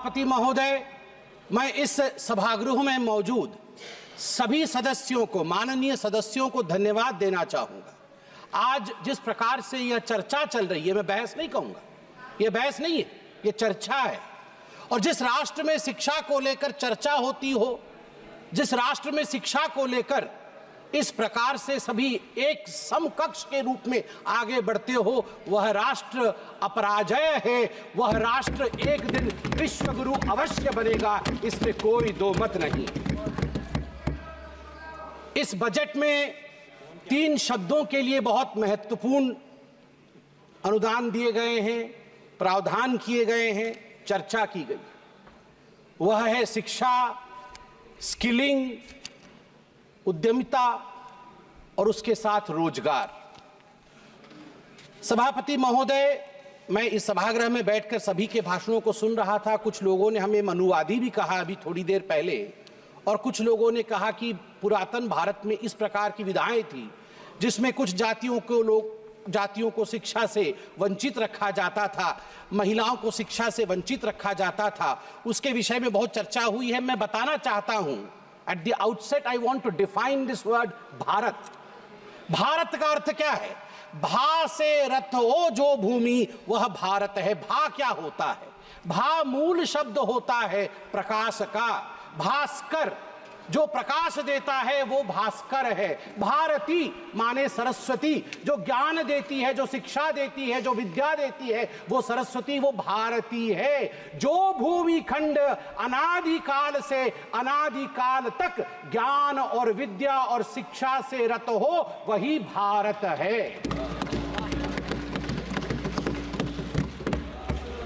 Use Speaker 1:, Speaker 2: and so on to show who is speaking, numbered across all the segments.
Speaker 1: सभापति महोदय, मैं इस सभागृह में मौजूद सभी सदस्यों को, माननीय सदस्यों को धन्यवाद देना चाहूँगा। आज जिस प्रकार से यह चर्चा चल रही है, मैं बहस नहीं कहूँगा, यह बहस नहीं है, यह चर्चा है। और जिस राष्ट्र में शिक्षा को लेकर चर्चा होती हो, जिस राष्ट्र में शिक्षा को लेकर इस प्रकार से सभी एक समकक्ष के रूप में आगे बढ़ते हो, वह राष्ट्र अपराजय है, वह राष्ट्र एक दिन विश्व गुरु अवश्य बनेगा, इसमें कोई दो मत नहीं। इस बजट में 3 शब्दों के लिए बहुत महत्वपूर्ण अनुदान दिए गए हैं, प्रावधान किए गए हैं, चर्चा की गई। वह है शिक्षा, स्किलिंग, उद्यमिता और उसके साथ रोजगार। सभापति महोदय, मैं इस सभागृह में बैठकर सभी के भाषणों को सुन रहा था। कुछ लोगों ने हमें मनुवादी भी कहा अभी थोड़ी देर पहले, और कुछ लोगों ने कहा कि पुरातन भारत में इस प्रकार की विधाएं थी जिसमें कुछ जातियों को शिक्षा से वंचित रखा जाता था, महिलाओं को शिक्षा से वंचित रखा जाता था। उसके विषय में बहुत चर्चा हुई है। मैं बताना चाहता हूं, at the outset I want to define this word Bharat. Bharat का अर्थ क्या है? भा से रथ हो जो भूमि, वह भारत है। भा क्या होता है? भा मूल शब्द होता है प्रकाश का। भास्कर, जो प्रकाश देता है वो भास्कर है। भारती माने सरस्वती, जो ज्ञान देती है, जो शिक्षा देती है, जो विद्या देती है, वो सरस्वती, वो भारती है। जो भूमि खंड अनादिकाल से अनादिकाल तक ज्ञान और विद्या और शिक्षा से रत हो, वही भारत है।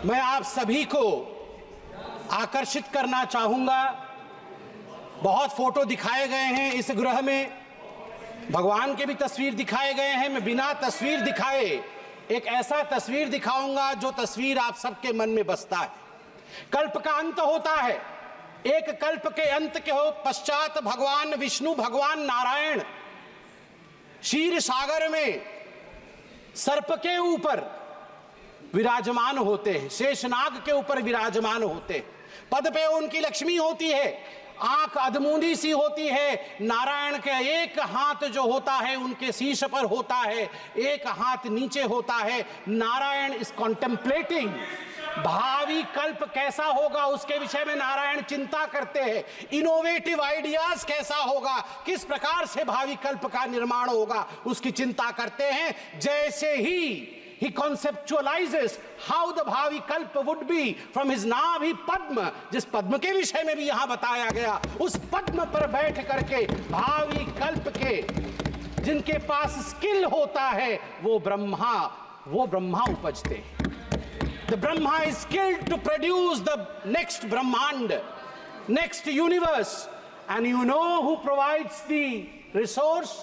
Speaker 1: मैं आप सभी को आकर्षित करना चाहूंगा। बहुत फोटो दिखाए गए हैं इस गृह में, भगवान के भी तस्वीर दिखाए गए हैं। मैं बिना तस्वीर दिखाए एक ऐसा तस्वीर दिखाऊंगा जो तस्वीर आप सबके मन में बसता है। कल्प का अंत होता है, एक कल्प के अंत के हो पश्चात भगवान विष्णु, भगवान नारायण क्षीर सागर में सर्प के ऊपर विराजमान होते हैं, शेषनाग के ऊपर विराजमान होते हैं। पद पे उनकी लक्ष्मी होती है, आंख अधमूंदी सी होती है। नारायण के एक हाथ जो होता है उनके शीश पर होता है, एक हाथ नीचे होता है। नारायण इज कॉन्टेम्पलेटिंग, भावी कल्प कैसा होगा उसके विषय में नारायण चिंता करते हैं। इनोवेटिव आइडियाज कैसा होगा, किस प्रकार से भावी कल्प का निर्माण होगा, उसकी चिंता करते हैं। जैसे ही he conceptualizes how the भावी कल्प would be from his नाभि पद्म, जिस पद्म के विषय में भी यहां बताया गया, उस पद्म पर बैठ करके भावी कल्प के जिनके पास स्किल होता है वो ब्रह्मा उपजते हैं। The Brahma is skilled to produce the next Brahmand, next universe, and you know who provides the resource?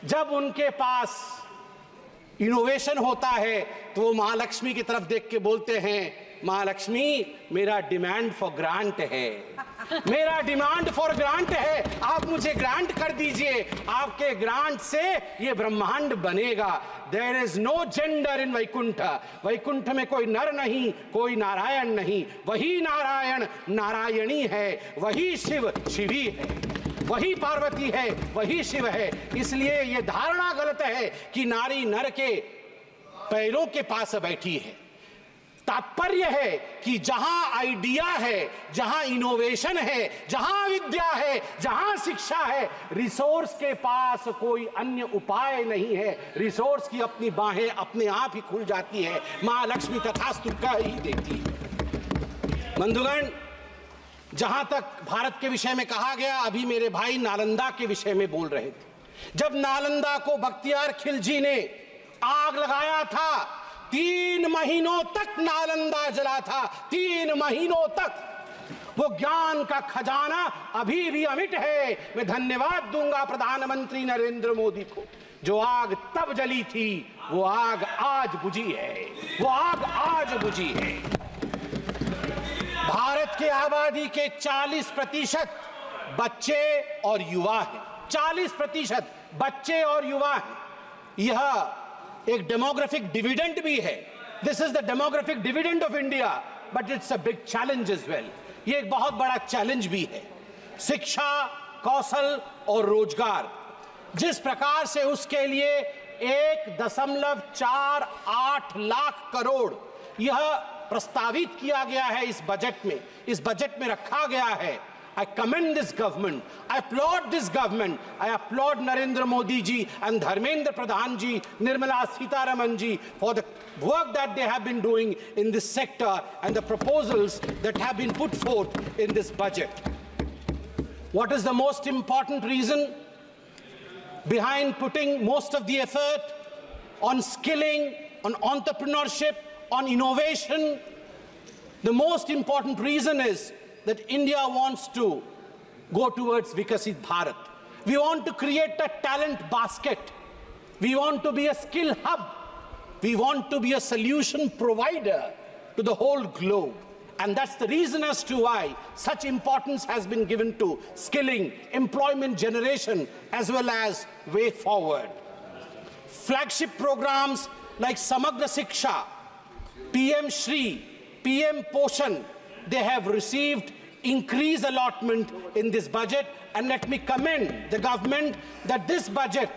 Speaker 1: जब उनके पास इनोवेशन होता है तो वो महालक्ष्मी की तरफ देख के बोलते हैं, महालक्ष्मी मेरा डिमांड फॉर ग्रांट है, मेरा डिमांड फॉर ग्रांट है, आप मुझे ग्रांट कर दीजिए, आपके ग्रांट से ये ब्रह्मांड बनेगा। There is no gender in Vaikuntha, Vaikuntha में कोई नर नहीं, कोई नारायण नहीं, वही नारायण नारायणी है, वही शिव शिवी है, वही पार्वती है, वही शिव है। इसलिए यह धारणा गलत है कि नारी नर के पैरों के पास बैठी है। तात्पर्य है कि जहां आइडिया है, जहां इनोवेशन है, जहां विद्या है, जहां शिक्षा है, रिसोर्स के पास कोई अन्य उपाय नहीं है। रिसोर्स की अपनी बाहें अपने आप ही खुल जाती है, मां लक्ष्मी तथास्तु कह ही देती है। बंधुगण, जहां तक भारत के विषय में कहा गया, अभी मेरे भाई नालंदा के विषय में बोल रहे थे। जब नालंदा को बख्तियार खिलजी ने आग लगाया था, 3 महीनों तक नालंदा जला था, 3 महीनों तक। वो ज्ञान का खजाना अभी भी अमिट है। मैं धन्यवाद दूंगा प्रधानमंत्री नरेंद्र मोदी को, जो आग तब जली थी वो आग आज बुझी है, वो आग आज बुझी है। भारत की आबादी के 40% बच्चे और युवा हैं, 40% बच्चे और युवा हैं। यह एक डेमोग्राफिक डिविडेंड भी है। This is the demographic dividend of India. but it's a big challenge as well. ये एक बहुत बड़ा चैलेंज भी है। शिक्षा, कौशल और रोजगार, जिस प्रकार से उसके लिए 1.48 लाख करोड़ यह प्रस्तावित किया गया है इस बजट में रखा गया है। I commend this government. I applaud this government. I applaud Narendra Modi ji and Dharmendra Pradhan ji, Nirmala Sitharaman ji for the work that they have been doing in this sector and the proposals that have been put forth in this budget. What is the most important reason behind putting most of the effort on skilling, on entrepreneurship, on innovation? The most important reason is that India wants to go towards Vikasit Bharat. We want to create a talent basket. We want to be a skill hub. We want to be a solution provider to the whole globe. And that's the reason as to why such importance has been given to skilling, employment generation, as well as way forward. Flagship programs like Samagra Shiksha, PM Shri, PM Poshan, they have received increased allotment in this budget, and let me commend the government that this budget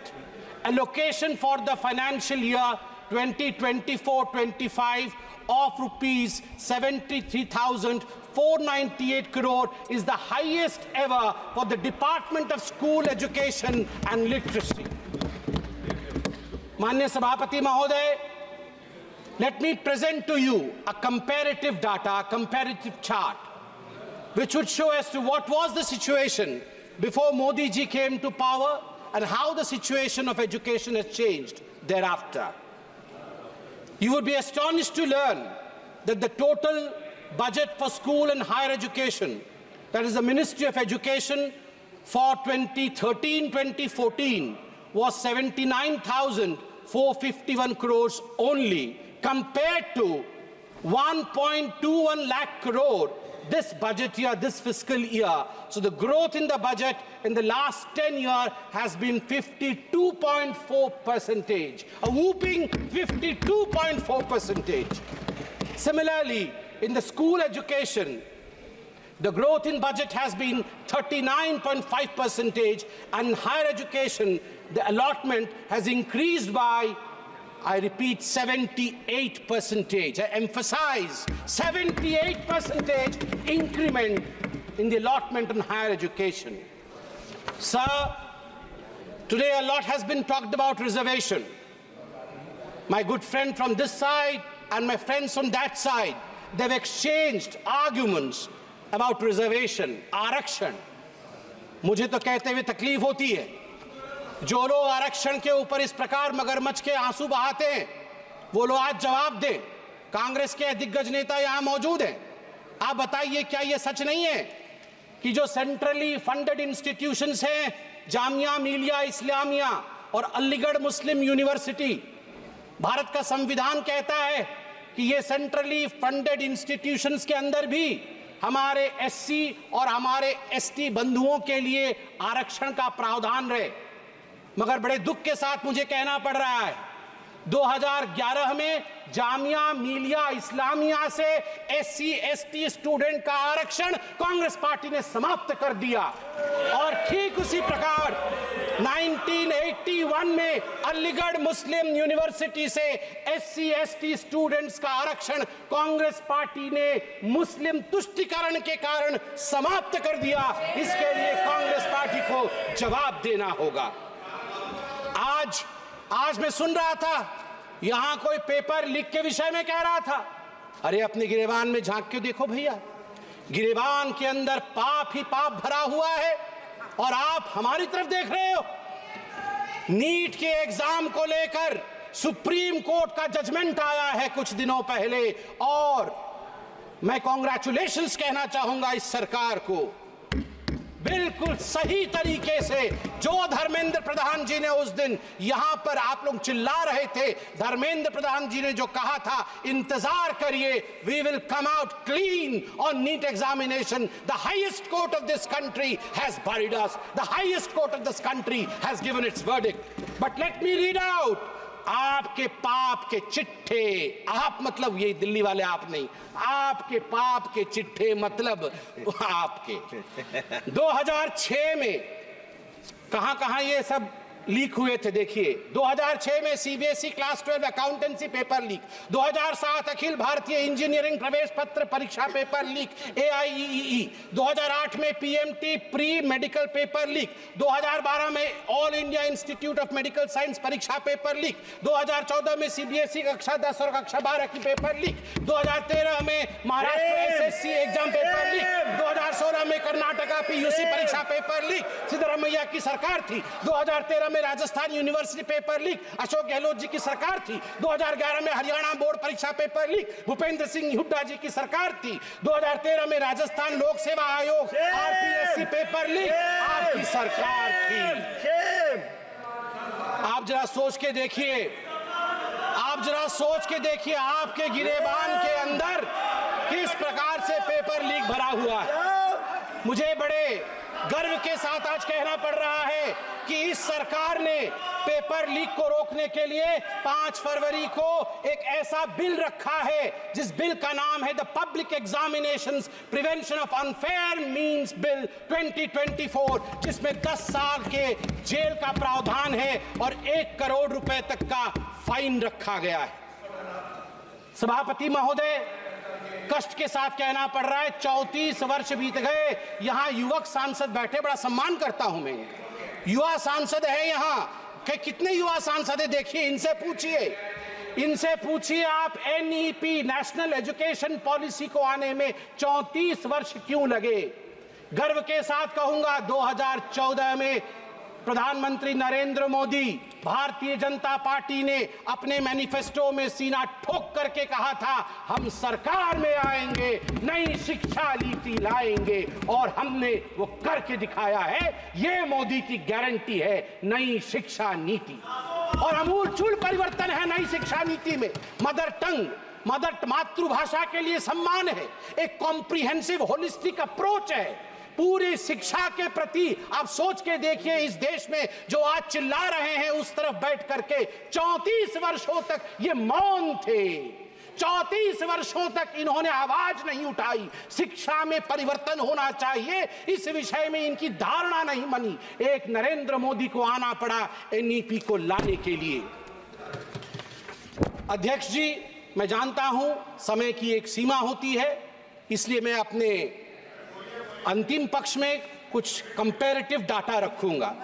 Speaker 1: allocation for the financial year 2024-25 of rupees 73,498 crore is the highest ever for the Department of School Education and Literacy. Manya Sabhapati Mahoday, let me present to you a comparative data, a comparative chart, which would show as to what was the situation before Modi ji came to power and how the situation of education has changed thereafter. You would be astonished to learn that the total budget for school and higher education, that is the Ministry of Education, for 2013-2014 was 79,451 crores only, compared to 1.21 lakh crore this budget year, this fiscal year. So the growth in the budget in the last 10 years has been 52.4%, a whooping 52.4%. Similarly, in the school education, the growth in budget has been 39.5%, and higher education, the allotment has increased by, I repeat, 78%. I emphasize 78% increment in the allotment on higher education. Sir, today a lot has been talked about reservation. My good friend from this side and my friends on that side, they've exchanged arguments about reservation, आरक्षण. मुझे तो कहते हुए तकलीफ होती है, जो लोग आरक्षण के ऊपर इस प्रकार मगरमच्छ के आंसू बहाते हैं, वो लोग आज जवाब दें। कांग्रेस के दिग्गज नेता यहां मौजूद हैं, आप बताइए क्या ये सच नहीं है कि जो सेंट्रली फंडेड इंस्टीट्यूशंस हैं, जामिया मिलिया इस्लामिया और अलीगढ़ मुस्लिम यूनिवर्सिटी, भारत का संविधान कहता है कि ये सेंट्रली फंडेड इंस्टीट्यूशंस के अंदर भी हमारे एससी और हमारे एसटी बंधुओं के लिए आरक्षण का प्रावधान रहे। मगर बड़े दुख के साथ मुझे कहना पड़ रहा है, 2011 में जामिया मिलिया इस्लामिया से एससी एसटी स्टूडेंट का आरक्षण कांग्रेस पार्टी ने समाप्त कर दिया, और ठीक उसी प्रकार 1981 में अलीगढ़ मुस्लिम यूनिवर्सिटी से एससी एसटी स्टूडेंट्स का आरक्षण कांग्रेस पार्टी ने मुस्लिम तुष्टीकरण के कारण समाप्त कर दिया। इसके लिए कांग्रेस पार्टी को जवाब देना होगा। आज मैं सुन रहा था, यहां कोई पेपर लीक के विषय में कह रहा था, अरे अपने गिरेबान में झांक के देखो भैया, गिरेबान के अंदर पाप ही पाप भरा हुआ है, और आप हमारी तरफ देख रहे हो। नीट के एग्जाम को लेकर सुप्रीम कोर्ट का जजमेंट आया है कुछ दिनों पहले, और मैं कांग्रेचुलेशंस कहना चाहूंगा इस सरकार को। बिल्कुल सही तरीके से जो धर्मेंद्र प्रधान जी ने उस दिन यहां पर, आप लोग चिल्ला रहे थे, धर्मेंद्र प्रधान जी ने जो कहा था, इंतजार करिए, we will come out clean on NEET examination. The highest court of this country has buried us. The highest court of this country has given its verdict. But let me read out आपके पाप के चिट्ठे, आप मतलब ये दिल्ली वाले आप नहीं, आपके पाप के चिट्ठे मतलब आपके 2006 में कहां ये सब लीक हुए थे। देखिए 2006 में CBSE class 12 accountancy paper leak, 2007 Akhil Bharatiya engineering प्रवेश पत्र परीक्षा पेपर लीक AIEEE, 2008 में PMT pre medical paper leak, 2012 में all India institute of medical science परीक्षा पेपर लीक, 2014 में सीबीएसई कक्षा 10 और कक्षा 12 की पेपर लीक, 2013 में Maharashtra SSC exam paper leak, 2016 में कर्नाटका PUC परीक्षा पेपर लीक, सिद्धरामैया की सरकार थी, 2013 में Rajasthan university paper leak, Ashok Gehlot ji की सरकार थी, 2011 में हरियाणा बोर्ड परीक्षा पेपर लीक, भूपेंद्र सिंह हुड्डा जी की सरकार थी, 2013 में राजस्थान लोक सेवा आयोग RPSC पेपर लीक, आपकी सरकार थी। आप जरा सोच के देखिए, आप जरा सोच के देखिए आपके गिरेबान के अंदर किस प्रकार से पेपर लीक भरा हुआ है। मुझे बड़े गर्व के साथ आज कहना पड़ रहा है कि इस सरकार ने पेपर लीक को रोकने के लिए 5 फरवरी को एक ऐसा बिल रखा है जिस बिल का नाम है the public examinations prevention of unfair means bill 2024, जिसमें 10 साल के जेल का प्रावधान है और 1 करोड़ रुपए तक का फाइन रखा गया है। सभापति महोदय, कष्ट के साथ कहना पड़ रहा है 34 वर्ष बीत गए, यहां युवक सांसद बैठे, बड़ा सम्मान करता हूं मैं, युवा सांसद है यहां कि कितने युवा सांसद है, देखिए इनसे पूछिए आप NEP नेशनल एजुकेशन पॉलिसी को आने में 34 वर्ष क्यों लगे। गर्व के साथ कहूंगा 2014 में प्रधानमंत्री नरेंद्र मोदी, भारतीय जनता पार्टी ने अपने मैनिफेस्टो में सीना ठोक करके कहा था हम सरकार में आएंगे, नई शिक्षा नीति लाएंगे, और हमने वो करके दिखाया है। ये मोदी की गारंटी है नई शिक्षा नीति, और अमूलचूल परिवर्तन है नई शिक्षा नीति में। मदर टंग, मातृभाषा के लिए सम्मान है, एक कॉम्प्रिहेंसिव होलिस्टिक अप्रोच है पूरी शिक्षा के प्रति। आप सोच के देखिए इस देश में जो आज चिल्ला रहे हैं उस तरफ बैठ करके 34 वर्षों तक ये मौन थे, 34 वर्षों तक इन्होंने आवाज नहीं उठाई। शिक्षा में परिवर्तन होना चाहिए, इस विषय में इनकी धारणा नहीं बनी। एक नरेंद्र मोदी को आना पड़ा NEP को लाने के लिए। अध्यक्ष जी, मैं जानता हूं समय की एक सीमा होती है, इसलिए मैं अपने अंतिम पक्ष में कुछ कंपैरेटिव डाटा रखूंगा।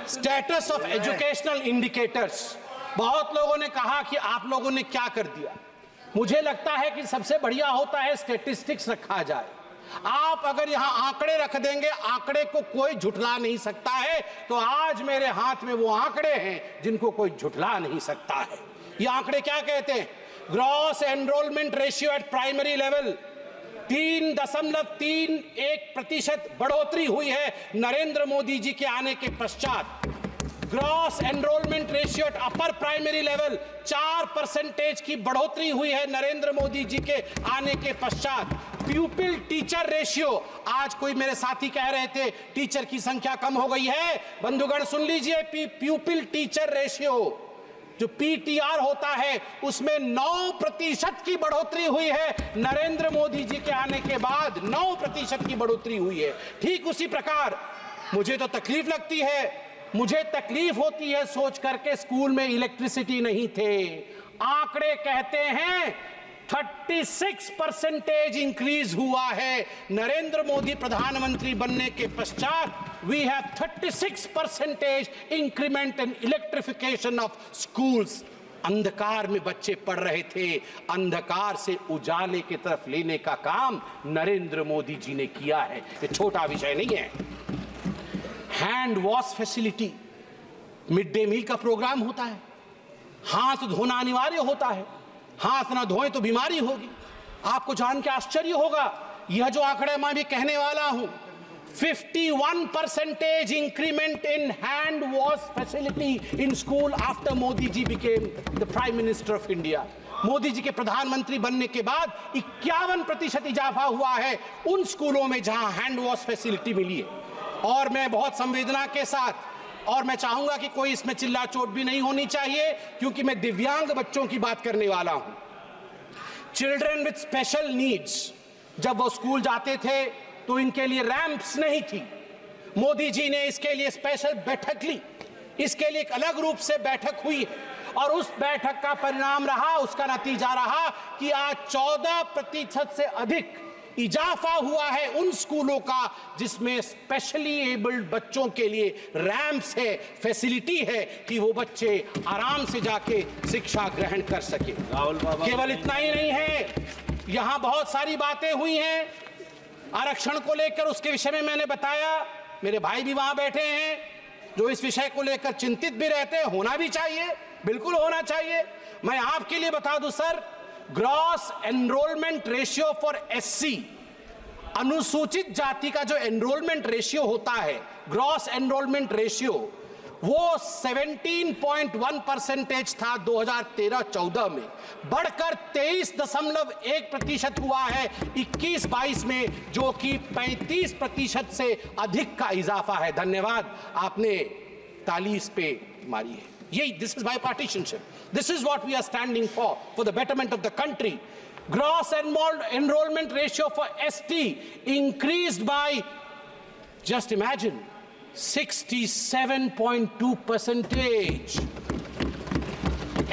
Speaker 1: स्टेटस ऑफ एजुकेशनल इंडिकेटर्स, बहुत लोगों ने कहा कि आप लोगों ने क्या कर दिया। मुझे लगता है कि सबसे बढ़िया होता है स्टैटिस्टिक्स रखा जाए। आप अगर यहां आंकड़े रख देंगे, आंकड़े को कोई झुठला नहीं सकता है, तो आज मेरे हाथ में वो आंकड़े हैं जिनको कोई झुठला नहीं सकता है। ये आंकड़े क्या कहते हैं? Gross enrolment ratio at primary level 3.31% बढ़ोतरी हुई है नरेंद्र मोदी जी के आने के पश्चात। Gross enrolment ratio at upper primary level 4% की बढ़ोतरी हुई है नरेंद्र मोदी जी के आने के पश्चात। प्यूपिल टीचर रेशियो, आज कोई मेरे साथी कह रहे थे टीचर की संख्या कम हो गई है, बंधुगण सुन लीजिए, प्यूपिल टीचर रेशियो जो PTR होता है उसमें 9% की बढ़ोतरी हुई है नरेंद्र मोदी जी के आने के बाद, 9% की बढ़ोतरी हुई है। ठीक उसी प्रकार मुझे तो तकलीफ लगती है, मुझे तकलीफ होती है सोच करके स्कूल में इलेक्ट्रिसिटी नहीं थे। आंकड़े कहते हैं 36% इंक्रीज हुआ है नरेंद्र मोदी प्रधानमंत्री बनने के पश्चात। We have 36% increment in electrification of schools. अंधकार में बच्चे पढ़ रहे थे, अंधकार से उजाले की तरफ लेने का काम नरेंद्र मोदी जी ने किया है। ये छोटा विषय नहीं है। Hand wash facility, mid day meal का प्रोग्राम होता है, हाथ धोना अनिवार्य होता है, हाथ ना धोएं तो बीमारी होगी। आपको जान के आश्चर्य होगा, यह जो आंकड़ा मैं भी कहने वाला हूं, 51% increment in hand wash facility in school after Modi ji became the prime minister of India. Modi ji के प्रधानमंत्री बनने के बाद 51% इजाफा हुआ है उन स्कूलों में जहां हैंड वॉश फैसिलिटी मिली है। और मैं बहुत संवेदना के साथ और मैं चाहूंगा कि कोई इसमें चिल्ला चोट भी नहीं होनी चाहिए, क्योंकि मैं दिव्यांग बच्चों की बात करने वाला हूं। चिल्ड्रन विथ स्पेशल नीड्स, जब वो स्कूल जाते थे तो इनके लिए रैंप्स नहीं थी। मोदी जी ने इसके लिए स्पेशल बैठक ली, इसके लिए एक अलग रूप से बैठक हुई और उस बैठक का परिणाम रहा, उसका नतीजा रहा कि आज 14% से अधिक इजाफा हुआ है उन स्कूलों का जिसमें स्पेशली एबल्ड बच्चों के लिए रैंप्स है, फैसिलिटी है कि वो बच्चे आराम से जाके शिक्षा ग्रहण कर सके। केवल इतना ही नहीं है, यहां बहुत सारी बातें हुई हैं आरक्षण को लेकर, उसके विषय में मैंने बताया। मेरे भाई भी वहां बैठे हैं जो इस विषय को लेकर चिंतित भी रहते हैं, होना भी चाहिए, बिल्कुल होना चाहिए। मैं आपके लिए बता दूं sir, gross enrolment ratio for SC, अनुसूचित जाति का जो एनरोलमेंट रेशियो होता है, ग्रॉस एनरोलमेंट रेशियो, वो 17.1% था 2013-14 में, बढ़कर 23.1% हुआ है 21-22 में, जो कि 35% से अधिक का इजाफा है। धन्यवाद, आपने ताली इस पे मारी है। यही, this is bipartisanship, this is what we are standing for the betterment of the country. Gross enrollment ratio for ST increased by, just imagine, 67.2%।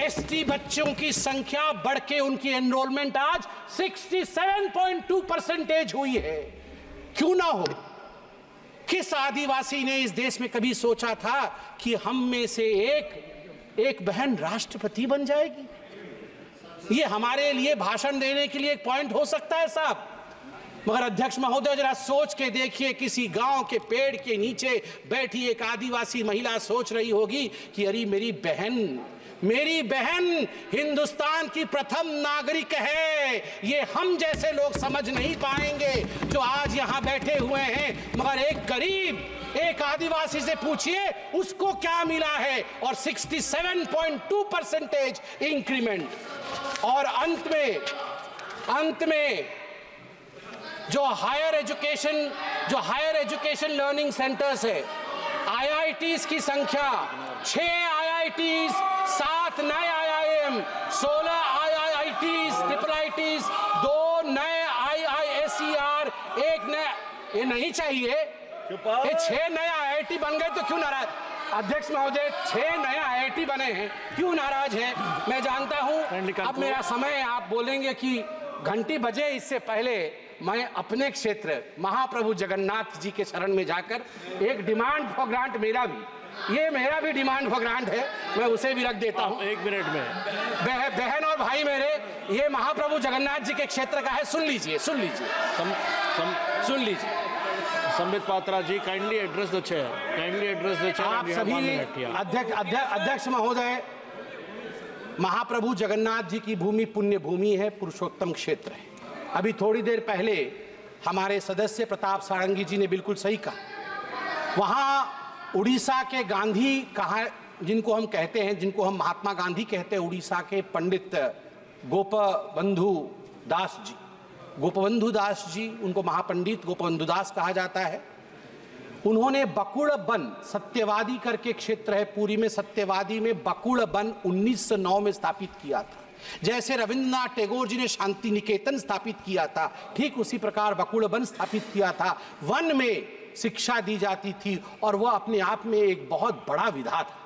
Speaker 1: ST बच्चों की संख्या बढ़ के उनकी एनरोलमेंट आज 67.2% हुई है। क्यों ना हो? किस आदिवासी ने इस देश में कभी सोचा था कि हम में से एक बहन राष्ट्रपति बन जाएगी? ये हमारे लिए भाषण देने के लिए एक पॉइंट हो सकता है साहब, मगर अध्यक्ष महोदय जरा सोच के देखिए, किसी गांव के पेड़ के नीचे बैठी एक आदिवासी महिला सोच रही होगी कि अरे मेरी बहन हिंदुस्तान की प्रथम नागरिक है। ये हम जैसे लोग समझ नहीं पाएंगे जो आज यहां बैठे हुए हैं, मगर एक गरीब, एक आदिवासी से पूछिए उसको क्या मिला है, और 67.2% इंक्रीमेंट। और अंत में जो हायर एजुकेशन लर्निंग सेंटर्स है, IITs की संख्या 6 IITs, 7 नए IIM, 16 IITs, ट्रिपल IITs, 2 नए IISER, 1 नया, ये नहीं चाहिए, ये 6 नए IIT बन गए तो क्यों नाराज? अध्यक्ष महोदय, 6 नए IIT बने हैं, क्यों नाराज हैं? मैं जानता हूं अब मेरा समय, आप बोलेंगे कि घंटी बजे, इससे पहले मैं अपने क्षेत्र महाप्रभु जगन्नाथ जी के शरण में जाकर एक डिमांड फॉर ग्रांट, मेरा भी डिमांड फॉर ग्रांट है, मैं उसे भी रख देता हूं 1 मिनट में। बहन और भाई मेरे, ये महाप्रभु जगन्नाथ जी के क्षेत्र का है, सुन लीजिए।
Speaker 2: संबित पात्रा जी, काइंडली एड्रेस द चेयर,
Speaker 1: आप सभी अध्यक्ष महोदय, महाप्रभु जगन्नाथ जी की भूमि पुण्य भूमि है, पुरुषोत्तम क्षेत्र है। अभी थोड़ी देर पहले हमारे सदस्य प्रताप सारंगी जी ने बिल्कुल सही कहा, वहाँ उड़ीसा के गांधी कहा, जिनको हम कहते हैं, जिनको हम महात्मा गांधी कहते हैं, उड़ीसा के पंडित गोपबंधु दास जी, उनको महापंडित गोपबंधु दास कहा जाता है। उन्होंने बकुड़ वन, सत्यवादी करके क्षेत्र है पुरी में, सत्यवादी में बकुड़ वन 1909 में स्थापित किया था। जैसे रविंद्रनाथ टैगोर जी ने शांति निकेतन स्थापित किया था, ठीक उसी प्रकार बकुड़ वन स्थापित किया था। वन में शिक्षा दी जाती थी और वह अपने आप में एक बहुत बड़ा विधा था।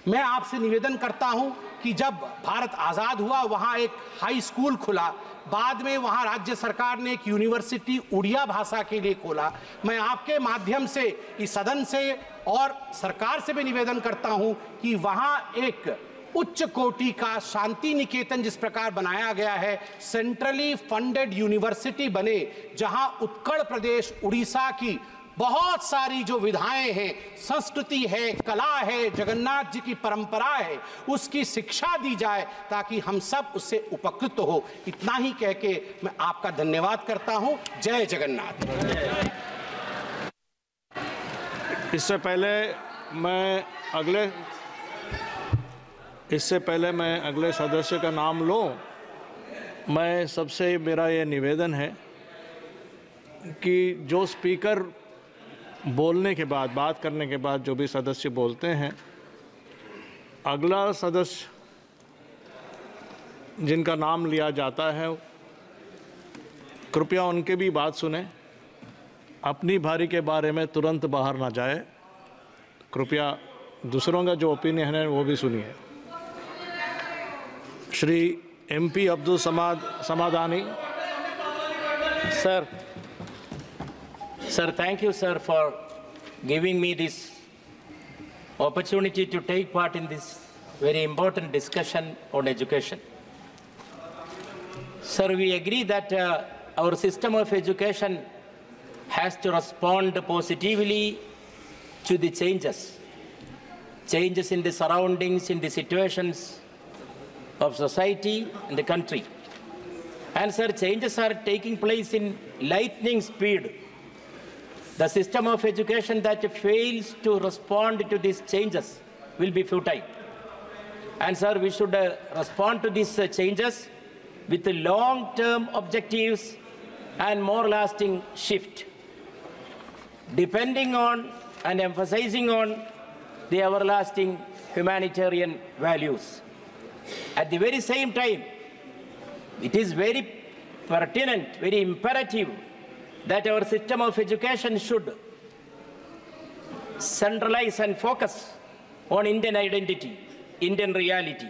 Speaker 1: मैं आपसे निवेदन करता हूं कि जब भारत आज़ाद हुआ, वहां एक हाई स्कूल खुला, बाद में वहां राज्य सरकार ने एक यूनिवर्सिटी उड़िया भाषा के लिए खोला। मैं आपके माध्यम से इस सदन से और सरकार से भी निवेदन करता हूं कि वहां एक उच्च कोटि का शांति निकेतन जिस प्रकार बनाया गया है, सेंट्रली फंडेड यूनिवर्सिटी बने, जहां उत्कल प्रदेश उड़ीसा की बहुत सारी जो विधाएं हैं, संस्कृति है, कला है, जगन्नाथ जी की परंपरा है, उसकी शिक्षा दी जाए ताकि हम सब उससे उपकृत हो। इतना ही कह के मैं आपका धन्यवाद करता हूं। जय जगन्नाथ।
Speaker 2: इससे पहले मैं अगले सदस्य का नाम लूं, मैं सबसे मेरा ये निवेदन है कि जो स्पीकर बोलने के बाद, बात करने के बाद जो भी सदस्य बोलते हैं, अगला सदस्य जिनका नाम लिया जाता है कृपया उनके भी बात सुने। अपनी बारी के बारे में तुरंत बाहर ना जाए। कृपया दूसरों का जो ओपिनियन है वो भी सुनिए। Shri MP Abdul समादानी।
Speaker 3: Sir, thank you, sir, for giving me this opportunity to take part in this very important discussion on education. Sir, we agree that our system of education has to respond positively to the changes in the surroundings, in the situations of society and the country. And sir, changes are taking place in lightning speed. The system of education that fails to respond to these changes will be futile. And sir, we should respond to these changes with the long-term objectives and more lasting shift, depending on and emphasizing on the everlasting humanitarian values. At the very same time, it is very pertinent, very imperative that our system of education should centralize and focus on Indian identity, Indian reality.